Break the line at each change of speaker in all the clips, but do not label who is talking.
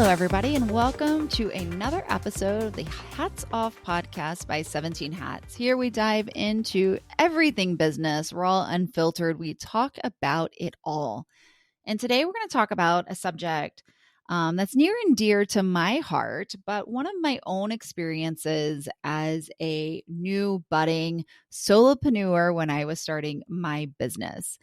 Hello, everybody, and welcome to another episode of the HatsOff podcast by 17 Hats. Here we dive into everything business, raw, unfiltered. We talk about it all. And today we're going to talk about a subject that's near and dear to my heart, but one of my own experiences as a new budding solopreneur when I was starting my business.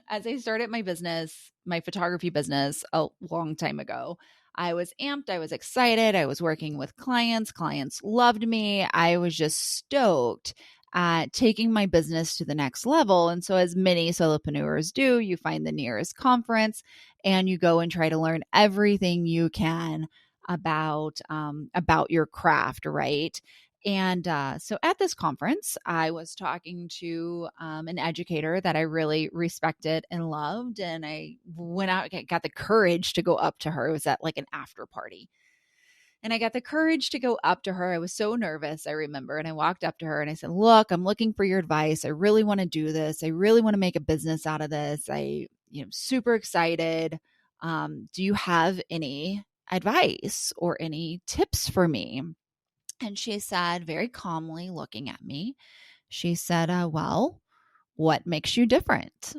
As I started my business, my photography business a long time ago, I was amped. I was excited. I was working with clients. Clients loved me. I was just stoked at taking my business to the next level. And so as many solopreneurs do, you find the nearest conference and you go and try to learn everything you can about your craft, right? And so at this conference, I was talking to an educator that I really respected and loved. And I went out, got the courage to go up to her. It was at like an after party. And I got the courage to go up to her. I was so nervous, I remember. And I walked up to her and I said, look, I'm looking for your advice. I really want to do this. I really want to make a business out of this. Super excited. Do you have any advice or any tips for me? And she said, very calmly looking at me, she said, well, what makes you different?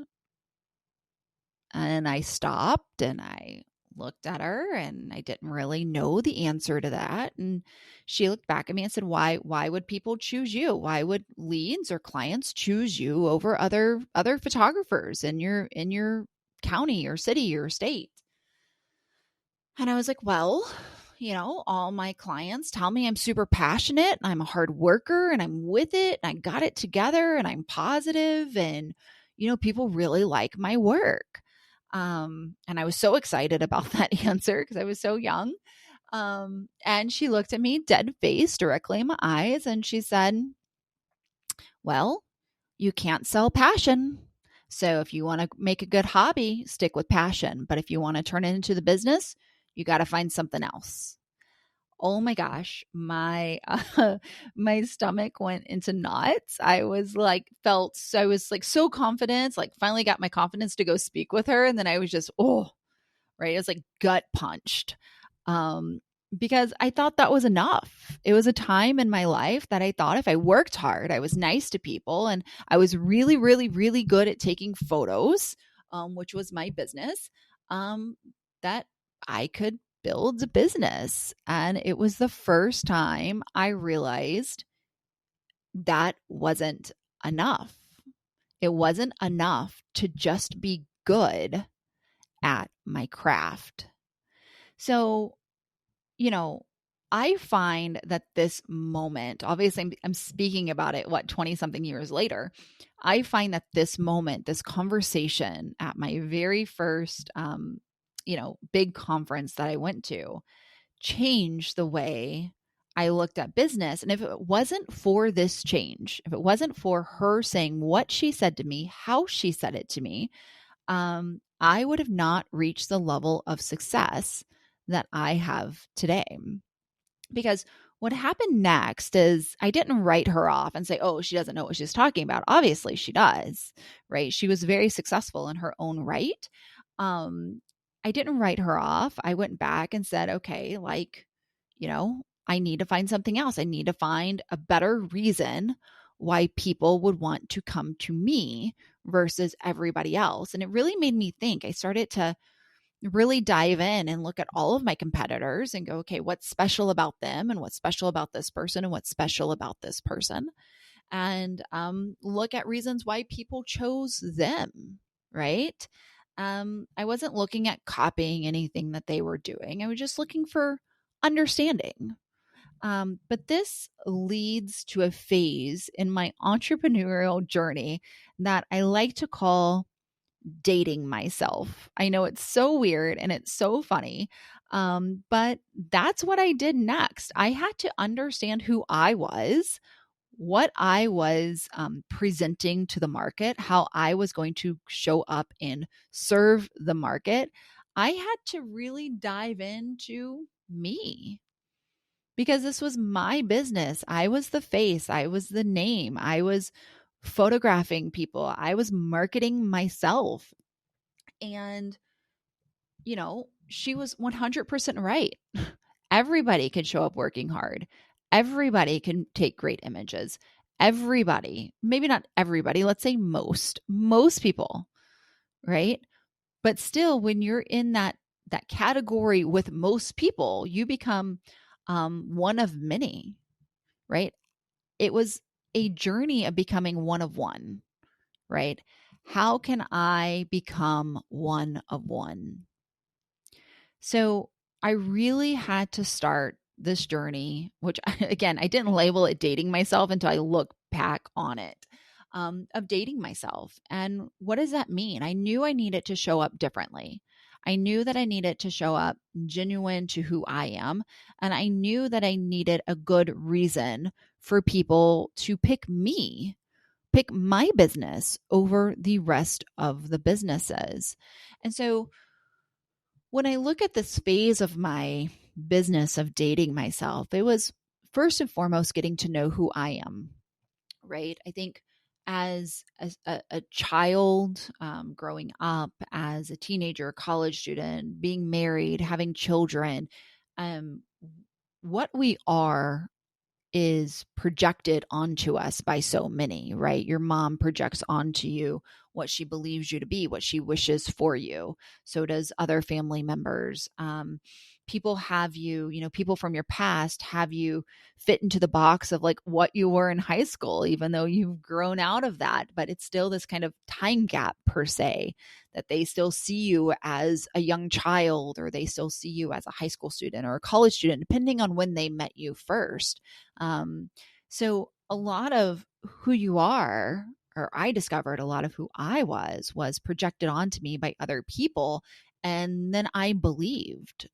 And I stopped and I looked at her and I didn't really know the answer to that. And she looked back at me and said, why would people choose you? Why would leads or clients choose you over other photographers in your county or city or state? And I was like, well, all my clients tell me I'm super passionate and I'm a hard worker and I'm with it and I got it together and I'm positive and, people really like my work. And I was so excited about that answer because I was so young. And she looked at me dead face directly in my eyes and she said, well, you can't sell passion. So if you want to make a good hobby, stick with passion. But if you want to turn it into the business, you got to find something else. Oh my gosh, my stomach went into knots. I was so confident, like finally got my confidence to go speak with her. And then I was just, right. It was like gut punched. Because I thought that was enough. It was a time in my life that I thought if I worked hard, I was nice to people, and I was really, really, really good at taking photos, which was my business, that I could build a business. And it was the first time I realized that wasn't enough. It wasn't enough to just be good at my craft. So, I find that this moment, obviously I'm speaking about it, 20 something years later, I find that this moment, this conversation at my very first, big conference that I went to changed the way I looked at business. And if it wasn't for this change, if it wasn't for her saying what she said to me, how she said it to me, I would have not reached the level of success that I have today. Because what happened next is I didn't write her off and say, oh, she doesn't know what she's talking about. Obviously she does, right? She was very successful in her own right. I didn't write her off. I went back and said, okay, I need to find something else. I need to find a better reason why people would want to come to me versus everybody else. And it really made me think. I started to really dive in and look at all of my competitors and go, okay, what's special about them and what's special about this person and what's special about this person, and look at reasons why people chose them, right? I wasn't looking at copying anything that they were doing. I was just looking for understanding. But this leads to a phase in my entrepreneurial journey that I like to call dating myself. I know it's so weird and it's so funny, but that's what I did next. I had to understand who I was, what I was presenting to the market, how I was going to show up and serve the market. I had to really dive into me because this was my business. I was the face, I was the name, I was photographing people, I was marketing myself. And, she was 100% right. Everybody can show up working hard. Everybody can take great images. Everybody, maybe not everybody, let's say most people, right? But still, when you're in that category with most people, you become one of many, right? It was a journey of becoming one of one, right? How can I become one of one? So I really had to start this journey, which again, I didn't label it dating myself until I look back on it, of dating myself. And what does that mean? I knew I needed to show up differently. I knew that I needed to show up genuine to who I am. And I knew that I needed a good reason for people to pick me, pick my business over the rest of the businesses. And so when I look at this phase of my business of dating myself, it was first and foremost getting to know who I am, right? I think as a child, growing up, as a teenager, college student, being married, having children, um, what we are is projected onto us by so many, right? Your mom projects onto you what she believes you to be, what she wishes for you. So does other family members. People have you, people from your past have you fit into the box of like what you were in high school, even though you've grown out of that. But it's still this kind of time gap per se, that they still see you as a young child, or they still see you as a high school student or a college student, depending on when they met you first. So a lot of who you are, or I discovered a lot of who I was projected onto me by other people. And then I believed.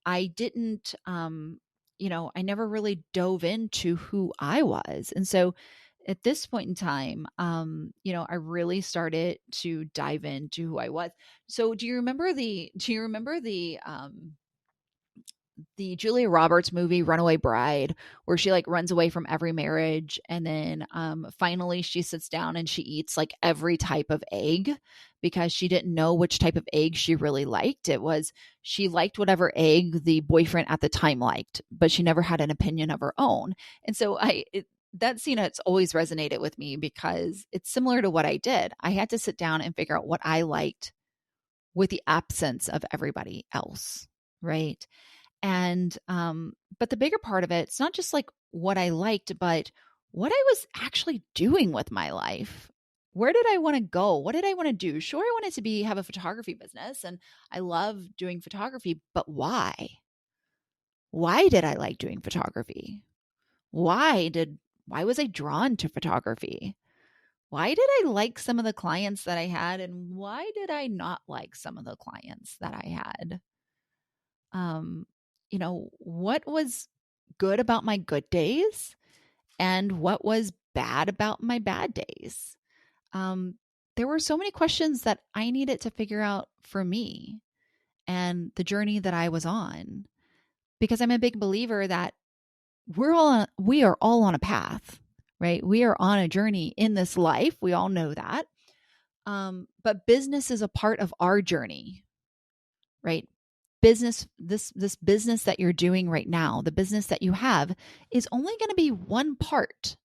I didn't, I never really dove into who I was. And so at this point in time, I really started to dive into who I was. So do you remember the Julia Roberts movie Runaway Bride, where she like runs away from every marriage, and then finally she sits down and she eats like every type of egg because she didn't know which type of egg she really liked. It was she liked whatever egg the boyfriend at the time liked, but she never had an opinion of her own. And so that scene, it's always resonated with me because it's similar to what I did. I had to sit down and figure out what I liked with the absence of everybody else, right? And but the bigger part of it, it's not just like what I liked, but what I was actually doing with my life. Where did I want to go? What did I want to do? Sure, I wanted to have a photography business, and I love doing photography, but why? Why did I like doing photography? Why was I drawn to photography? Why did I like some of the clients that I had, and why did I not like some of the clients that I had? um, what was good about my good days and what was bad about my bad days. Um, there were so many questions that I needed to figure out for me and the journey that I was on, because I'm a big believer that we are all on a path, right? We are on a journey in this life. We all know that. But business is a part of our journey, right? This business that you're doing right now, the business that you have, is only going to be one part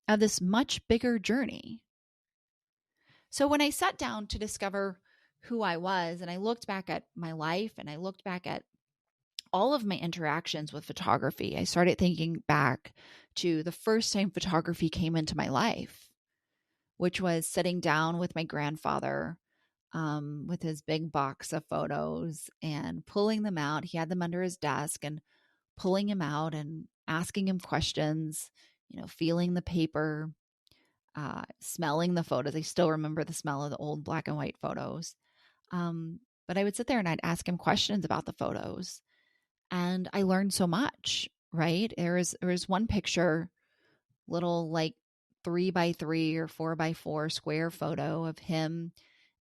of this much bigger journey. So when I sat down to discover who I was, and I looked back at my life and I looked back at all of my interactions with photography, I started thinking back to the first time photography came into my life, which was sitting down with my grandfather, with his big box of photos and pulling them out. He had them under his desk, and pulling him out and asking him questions, feeling the paper, smelling the photos. I still remember the smell of the old black and white photos. But I would sit there and I'd ask him questions about the photos, and I learned so much, right? There was one picture, little like 3x3 or 4x4 square photo of him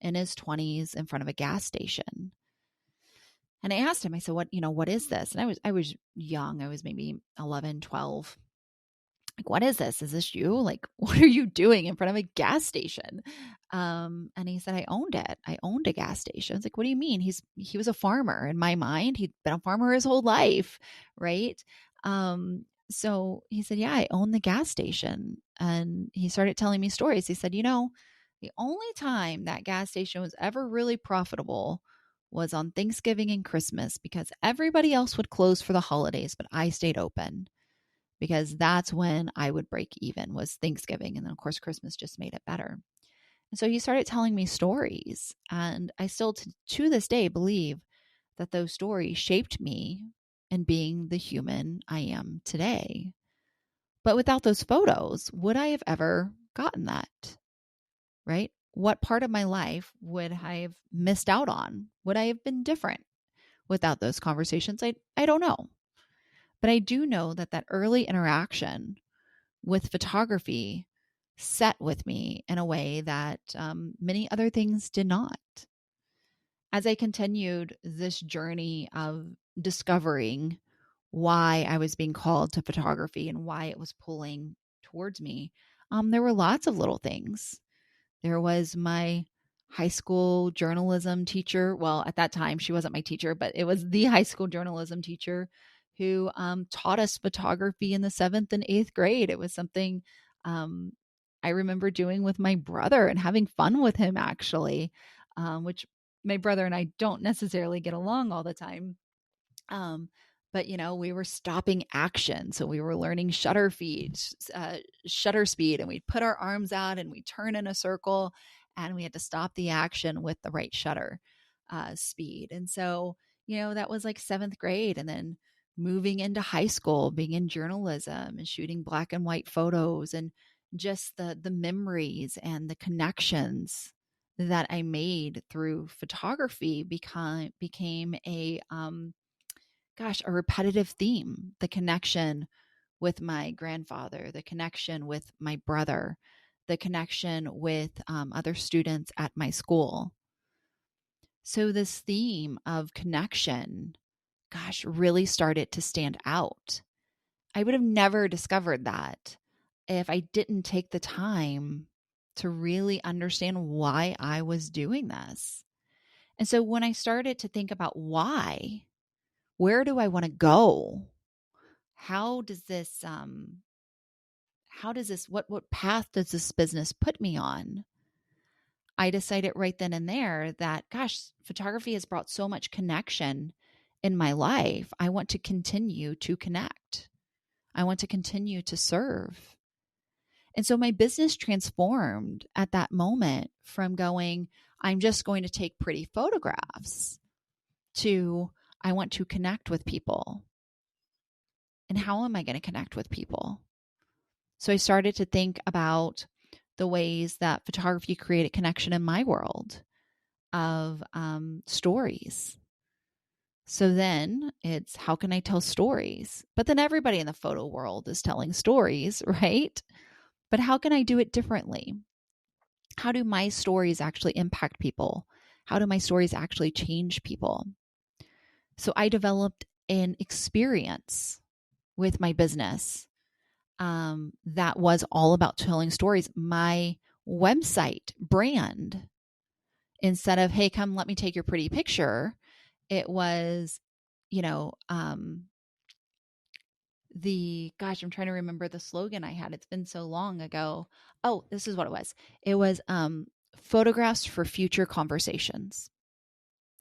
in his 20s in front of a gas station. And I asked him, I said, what is this? And I was young. I was maybe 11, 12. like, what is this? Is this you? Like, what are you doing in front of a gas station? And he said, I owned it. I owned a gas station. I was like, what do you mean? He was a farmer in my mind. He'd been a farmer his whole life. Right. So he said, yeah, I own the gas station. And he started telling me stories. He said, the only time that gas station was ever really profitable was on Thanksgiving and Christmas because everybody else would close for the holidays, but I stayed open because that's when I would break even, was Thanksgiving. And then, of course, Christmas just made it better. And so he started telling me stories. And I still, to this day, believe that those stories shaped me in being the human I am today. But without those photos, would I have ever gotten that? Right? What part of my life would I have missed out on? Would I have been different without those conversations? I don't know. But I do know that that early interaction with photography set with me in a way that many other things did not. As I continued this journey of discovering why I was being called to photography and why it was pulling towards me, there were lots of little things. There was my high school journalism teacher. Well, at that time, she wasn't my teacher, but it was the high school journalism teacher who taught us photography in the 7th and 8th grade. It was something I remember doing with my brother and having fun with him, actually, which my brother and I don't necessarily get along all the time. Um, but we were stopping action. So we were learning shutter speed, and we'd put our arms out and we'd turn in a circle and we had to stop the action with the right shutter speed. And so, that was like 7th grade. And then moving into high school, being in journalism and shooting black and white photos, and just the memories and the connections that I made through photography became a repetitive theme. The connection with my grandfather, the connection with my brother, the connection with other students at my school. So this theme of connection, really started to stand out. I would have never discovered that if I didn't take the time to really understand why I was doing this. And so when I started to think about why, where do I want to go? How does this what path does this business put me on? I decided right then and there that photography has brought so much connection in my life. I want to continue to connect. I want to continue to serve. And so my business transformed at that moment from going, I'm just going to take pretty photographs, to I want to connect with people. And how am I going to connect with people? So I started to think about the ways that photography created connection in my world of stories. So then it's, how can I tell stories? But then everybody in the photo world is telling stories, right? But how can I do it differently? How do my stories actually impact people? How do my stories actually change people? So I developed an experience with my business that was all about telling stories. My website brand, instead of, hey, come, let me take your pretty picture, it was, I'm trying to remember the slogan I had. It's been so long ago. Oh, this is what it was. It was photographs for future conversations,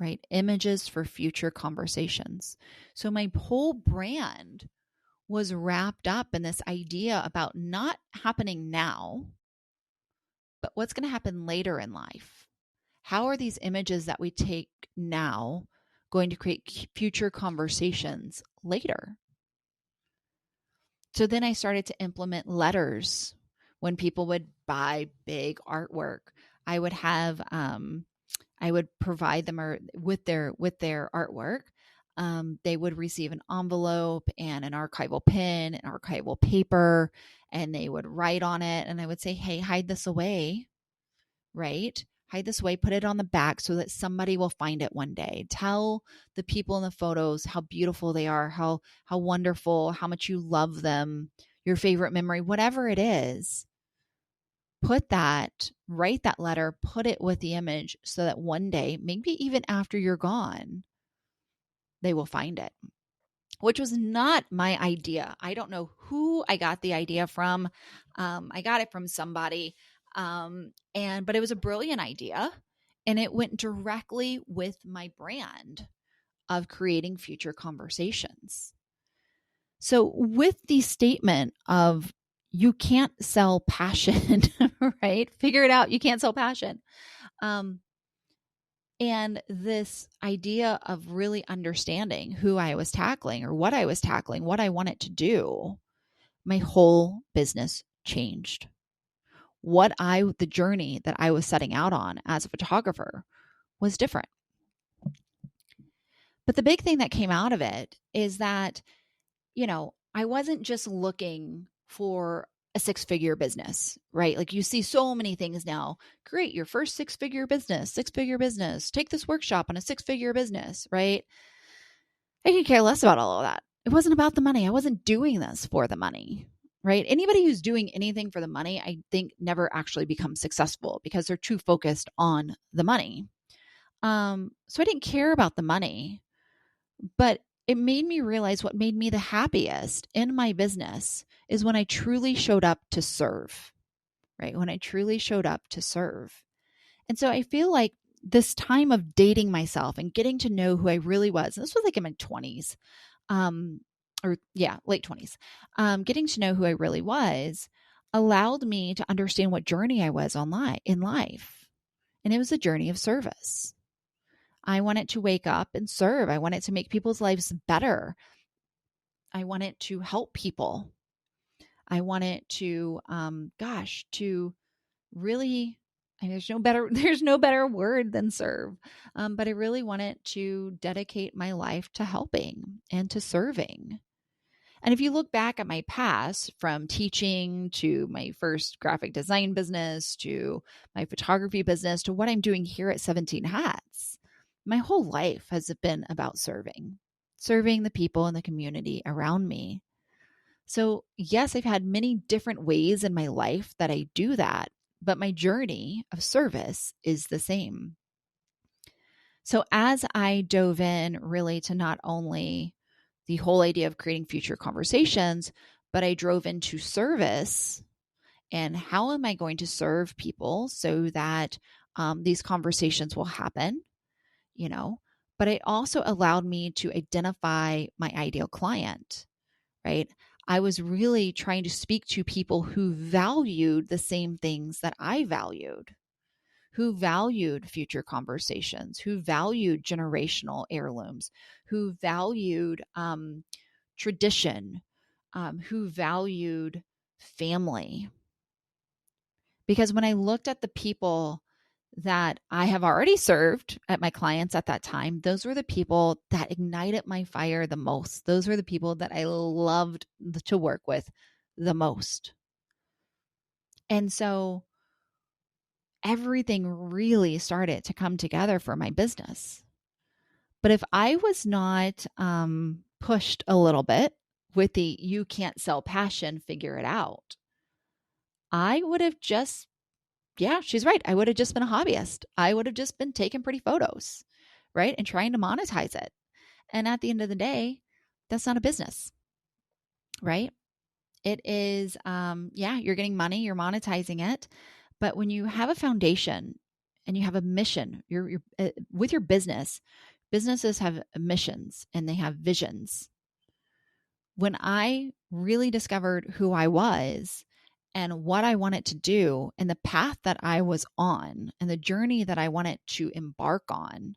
right? Images for future conversations. So my whole brand was wrapped up in this idea about not happening now, but what's going to happen later in life. How are these images that we take now going to create future conversations later? So then I started to implement letters when people would buy big artwork. I would have, I would provide them with their artwork. They would receive an envelope and an archival pin, an archival paper, and they would write on it. And I would say, hey, hide this away, right? Hide this away, put it on the back so that somebody will find it one day. Tell the people in the photos how beautiful they are, how wonderful, how much you love them. your favorite memory, whatever it is, write that letter, put it with the image so that one day, maybe even after you're gone, they will find it. Which was not my idea. I don't know who I got the idea from. I got it from somebody. But it was a brilliant idea, and it went directly with my brand of creating future conversations. So with the statement of you can't sell passion, right? Figure it out. You can't sell passion. And this idea of really understanding who I was tackling or what I was tackling, what I wanted to do, my whole business changed. The journey that I was setting out on as a photographer was different. But the big thing that came out of it is that, I wasn't just looking for a 6-figure business, right? Like you see so many things now. Great, your first 6-figure business, take this workshop on a 6-figure business, right? I could care less about all of that. It wasn't about the money. I wasn't doing this for the money, right? Anybody who's doing anything for the money, I think never actually becomes successful because they're too focused on the money. So I didn't care about the money, but it made me realize what made me the happiest in my business is when I truly showed up to serve, right? When I truly showed up to serve. And so I feel like this time of dating myself and getting to know who I really was, and this was like in my 20s, late 20s, getting to know who I really was allowed me to understand what journey I was in life. And it was a journey of service. I wanted to wake up and serve. I wanted to make people's lives better. I wanted to help people. I wanted to, to really, there's no better word than serve. But I really wanted to dedicate my life to helping and to serving. And if you look back at my past, from teaching to my first graphic design business to my photography business to what I'm doing here at 17 Hats, my whole life has been about serving the people in the community around me. So yes, I've had many different ways in my life that I do that, but my journey of service is the same. So as I dove in really to not only the whole idea of creating future conversations, but I drove into service and how am I going to serve people so that these conversations will happen, but it also allowed me to identify my ideal client, right? I was really trying to speak to people who valued the same things that I valued, who valued future conversations, who valued generational heirlooms, who valued tradition, who valued family. Because when I looked at the people that I have already served at my clients at that time, those were the people that ignited my fire the most. Those were the people that I loved to work with the most. And so everything really started to come together for my business. But if I was not pushed a little bit with the you can't sell passion, figure it out, I would have just, she's right. I would have just been a hobbyist. I would have just been taking pretty photos, right? And trying to monetize it. And at the end of the day, that's not a business, right? It is, you're getting money, you're monetizing it. But when you have a foundation and you have a mission, you're with your businesses have missions and they have visions. When I really discovered who I was and what I wanted to do and the path that I was on and the journey that I wanted to embark on,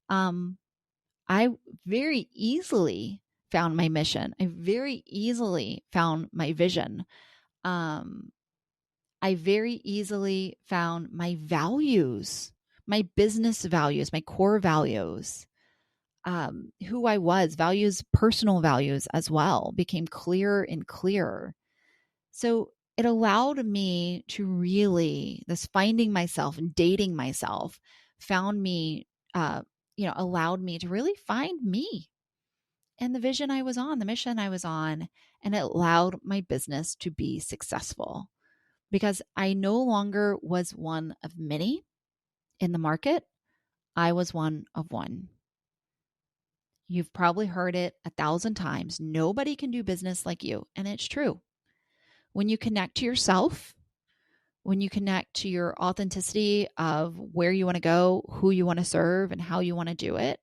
I very easily found my mission. I very easily found my vision. I very easily found my values, my business values, my core values, who I was, personal values as well, became clearer and clearer. So it allowed me to really, this finding myself and dating myself allowed me to really find me and the vision I was on, the mission I was on, and it allowed my business to be successful because I no longer was one of many in the market. I was one of one. You've probably heard it 1,000 times. Nobody can do business like you. And it's true. When you connect to yourself, when you connect to your authenticity of where you want to go, who you want to serve, and how you want to do it,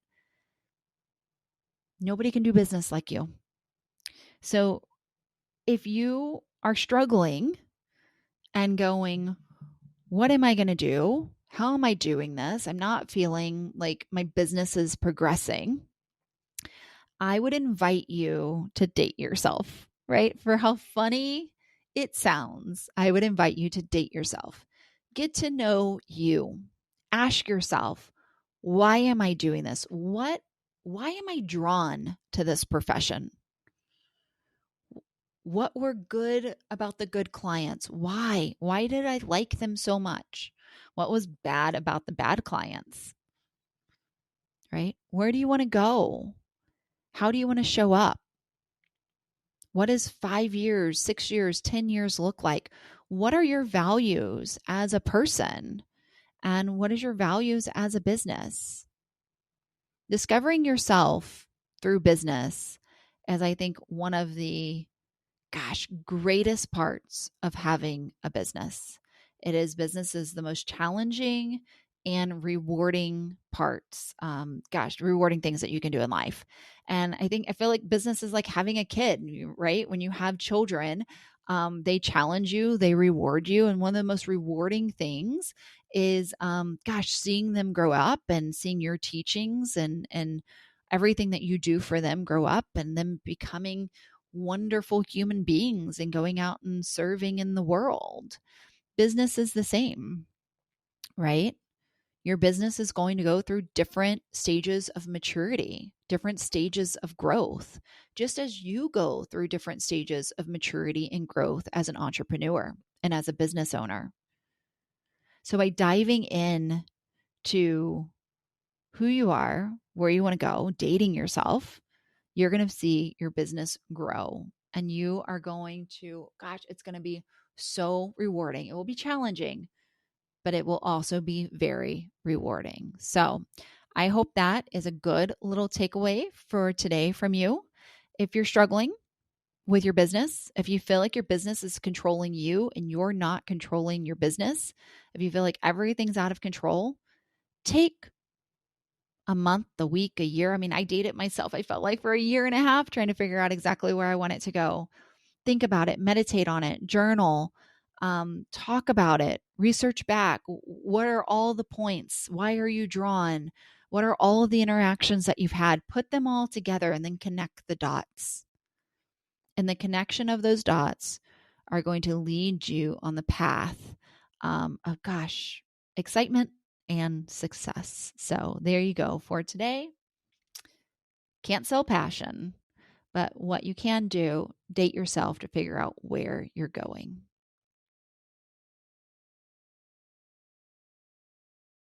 nobody can do business like you. So if you are struggling and going, what am I going to do? How am I doing this? I'm not feeling like my business is progressing. I would invite you to date yourself, right? For how funny it sounds, I would invite you to date yourself. Get to know you. Ask yourself, why am I doing this? Why am I drawn to this profession? What were good about the good clients? Why? Why did I like them so much? What was bad about the bad clients? Right? Where do you want to go? How do you want to show up? What does 5 years, 6 years, 10 years look like? What are your values as a person? And what is your values as a business? Discovering yourself through business is, I think, one of the greatest parts of having a business. Business is the most challenging and rewarding parts. Rewarding things that you can do in life. And I feel like business is like having a kid, right? When you have children, they challenge you, they reward you. And one of the most rewarding things is, seeing them grow up and seeing your teachings and everything that you do for them grow up and them becoming wonderful human beings and going out and serving in the world. Business is the same, right? Your business is going to go through different stages of maturity, different stages of growth, just as you go through different stages of maturity and growth as an entrepreneur and as a business owner. So by diving in to who you are, where you want to go, dating yourself, you're going to see your business grow. And you are going to, it's going to be so rewarding. It will be challenging, but it will also be very rewarding. So I hope that is a good little takeaway for today from you. If you're struggling with your business, if you feel like your business is controlling you and you're not controlling your business, if you feel like everything's out of control, take a month, a week, a year. I mean, I dated myself, I felt like, for a year and a half trying to figure out exactly where I want it to go. Think about it, meditate on it, journal, talk about it, research back. What are all the points? Why are you drawn? What are all of the interactions that you've had? Put them all together and then connect the dots. And the connection of those dots are going to lead you on the path of, excitement and success. So there you go for today. Can't sell passion, but what you can do, date yourself to figure out where you're going.